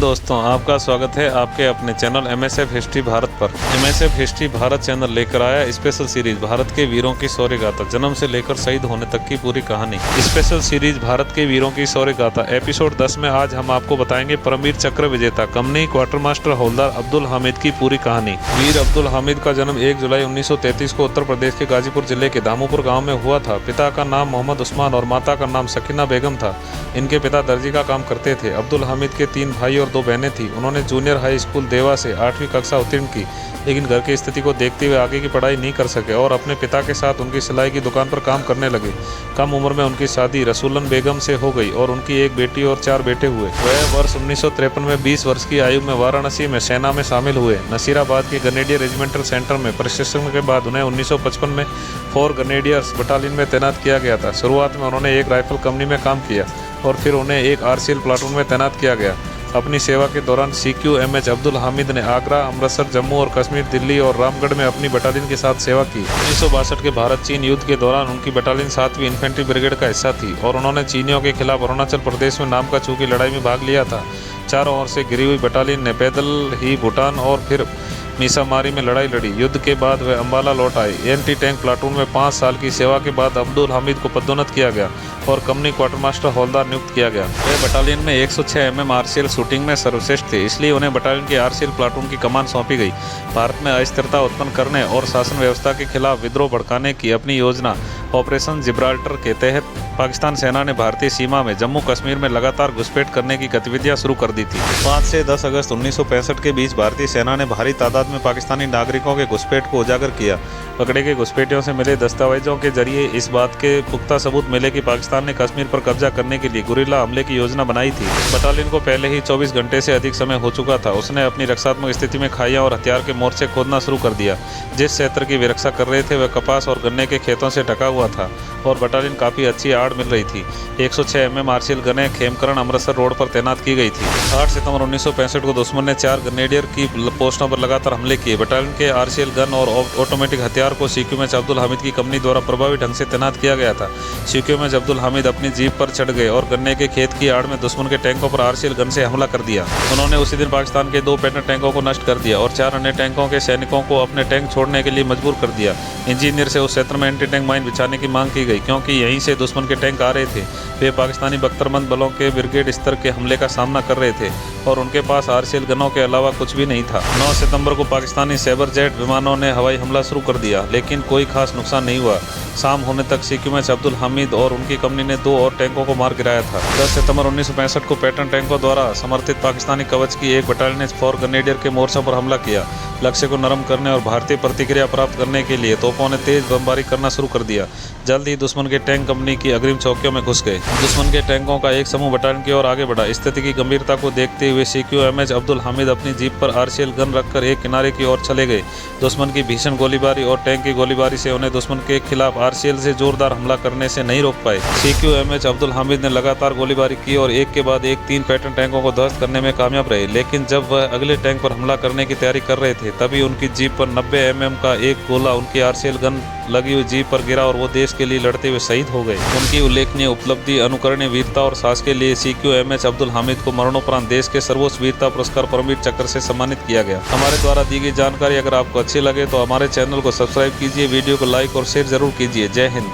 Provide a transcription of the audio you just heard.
दोस्तों, आपका स्वागत है आपके अपने चैनल MSF हिस्ट्री भारत पर। MSF हिस्ट्री भारत चैनल लेकर आया स्पेशल सीरीज भारत के वीरों की शौर्य गाथा, जन्म से लेकर शहीद होने तक की पूरी कहानी। स्पेशल सीरीज भारत के वीरों की शौर्य गाथा एपिसोड 10 में आज हम आपको बताएंगे परमवीर चक्र विजेता कंपनी क्वार्टर मास्टर हवलदार अब्दुल हामिद की पूरी कहानी। वीर अब्दुल हामिद का जन्म 1 जुलाई 1933 को उत्तर प्रदेश के गाजीपुर जिले के दामोपुर गाँव में हुआ था। पिता का नाम मोहम्मद उस्मान और माता का नाम सकीना बेगम था। इनके पिता दर्जी का काम करते थे। अब्दुल हामिद के 3 भाई और 2 बहनें थीं। उन्होंने जूनियर हाई स्कूल देवा से 8वीं कक्षा उत्तीर्ण की, लेकिन घर की स्थिति को देखते हुए आगे की पढ़ाई नहीं कर सके और अपने पिता के साथ उनकी सिलाई की दुकान पर काम करने लगे। कम उम्र में उनकी शादी रसूलन बेगम से हो गई और उनकी 1 बेटी और 4 बेटे हुए। वह वर्ष 1953 में 20 वर्ष की आयु में वाराणसी में सेना में शामिल हुए। नसीराबाद के ग्रेनेडियर रेजिमेंटल सेंटर में प्रशिक्षण के बाद उन्हें 1955 में 4 ग्रेनेडियर्स बटालियन में तैनात किया गया था। शुरुआत में उन्होंने एक राइफल कंपनी में काम किया और फिर उन्हें एक आरसीएल प्लाटून में तैनात किया गया। अपनी सेवा के दौरान CQMH अब्दुल हामिद ने आगरा, अमृतसर, जम्मू और कश्मीर, दिल्ली और रामगढ़ में अपनी बटालियन के साथ सेवा की। 1962 के भारत चीन युद्ध के दौरान उनकी बटालियन 7वीं इन्फेंट्री ब्रिगेड का हिस्सा थी और उन्होंने चीनियों के खिलाफ अरुणाचल प्रदेश में नामकाचू की लड़ाई में भाग लिया था। चारों ओर से घिरी हुई बटालियन ने पैदल ही भूटान और फिर मीसामारी में लड़ाई लड़ी। युद्ध के बाद वे अंबाला लौट आए। एंटी टैंक प्लाटून में 5 साल की सेवा के बाद अब्दुल हामिद को पदोन्नत किया गया और कंपनी क्वार्टर मास्टर हवलदार नियुक्त किया गया। वे बटालियन में 106 mm आरसीएल शूटिंग में सर्वश्रेष्ठ थे, इसलिए उन्हें बटालियन की आरसीएल प्लाटून की कमान सौंपी गई। भारत में अस्थिरता उत्पन्न करने और शासन व्यवस्था के खिलाफ विद्रोह भड़काने की अपनी योजना ऑपरेशन जिब्राल्टर के तहत पाकिस्तान सेना ने भारतीय सीमा में जम्मू कश्मीर में लगातार घुसपैठ करने की गतिविधियां शुरू कर दी थी। 5 से 10 अगस्त 1965 के बीच भारतीय सेना ने भारी तादाद में पाकिस्तानी नागरिकों के घुसपैठ को उजागर किया। पकड़े गए घुसपैठियों से मिले दस्तावेजों के जरिए इस बात के पुख्ता सबूत मिले कि पाकिस्तान ने कश्मीर पर कब्जा करने के लिए गुरिल्ला हमले की योजना बनाई थी। बटालियन को पहले ही 24 घंटे से अधिक समय हो चुका था। उसने अपनी रक्षात्मक स्थिति में खाइयां और हथियार के मोर्चे खोदना शुरू कर दिया। जिस क्षेत्र की वे रक्षा कर रहे थे वह कपास और गन्ने के खेतों से ढका हुआ था और बटालियन काफ़ी अच्छी आड़ मिल रही थी। 106 mm आरसीएल गनें खेमकरण अमृतसर रोड पर तैनात की गई थी। 8 सितंबर 1965 को दुश्मन ने 4 ग्रेनेडियर की पोस्टों पर लगातार हमले किए। बटालियन के आरसीएल गन और ऑटोमेटिक हथियार को CQMH अब्दुल हामिद की कंपनी द्वारा प्रभावी ढंग से तैनात किया गया था। CQMH अब्दुल हामिद अपनी जीप पर चढ़ गए और गन्ने के खेत की आड़ में दुश्मन के टैंकों पर आरसीएल गन से हमला कर दिया। उन्होंने उसी दिन पाकिस्तान के 2 पैट्रोल टैंकों को नष्ट कर दिया और 4 अन्य टैंकों के सैनिकों को अपने टैंक छोड़ने के लिए मजबूर कर दिया। इंजीनियर से उस क्षेत्र में एंटी टैंक माइन बिछाने की मांग की गई, क्योंकि यहीं से दुश्मन के टैंक आ रहे थे। वे पाकिस्तानी बख्तरबंद बलों के ब्रिगेड स्तर के हमले का सामना कर रहे थे और उनके पास आरसीएल गनों के अलावा कुछ भी नहीं था। 9 सितंबर को पाकिस्तानी सैबर जेट विमानों ने हवाई हमला शुरू कर दिया, लेकिन कोई खास नुकसान नहीं हुआ। शाम होने तक CQMH अब्दुल हामिद और उनकी कंपनी ने 2 और टैंकों को मार गिराया था। 10 सितंबर 1965 को पैटर्न टैंकों द्वारा समर्थित पाकिस्तानी कवच की एक बटालियन ने 4 ग्रेनेडियर के मोर्चों पर हमला किया। लक्ष्य को नरम करने और भारतीय प्रतिक्रिया प्राप्त करने के लिए तोपों ने तेज बमबारी करना शुरू कर दिया। जल्द ही दुश्मन के टैंक कंपनी की अग्रिम चौकियों में घुस गए। दुश्मन के टैंकों का एक समूह बटालियन की ओर आगे बढ़ा। स्थिति की गंभीरता को देखते हुए CQMH अब्दुल हामिद अपनी जीप पर आरसीएल गन रखकर एक किनारे की ओर चले गए। दुश्मन की भीषण गोलीबारी और टैंक की गोलीबारी से उन्हें दुश्मन के खिलाफ आरसीएल से जोरदार हमला करने से नहीं रोक पाए। CQMH अब्दुल हामिद ने लगातार गोलीबारी की और एक के बाद एक 3 पैटर्न टैंकों को ध्वस्त करने में कामयाब रहे, लेकिन जब वह अगले टैंक पर हमला करने की तैयारी कर रहे थे तभी उनकी जीप पर 90 mm का एक गोला उनकी आरसीएल गन लगी हुई जीप पर गिरा और वो देश के लिए लड़ते हुए शहीद हो गए। उनकी उल्लेखनीय उपलब्धि, अनुकरणीय वीरता और साहस के लिए CQMH अब्दुल हामिद को मरणोपरांत देश के सर्वोच्च वीरता पुरस्कार परमवीर चक्र से सम्मानित किया गया। हमारे द्वारा दी गई जानकारी अगर आपको अच्छी लगे तो हमारे चैनल को सब्सक्राइब कीजिए, वीडियो को लाइक और शेयर जरूर कीजिए। जय हिंद।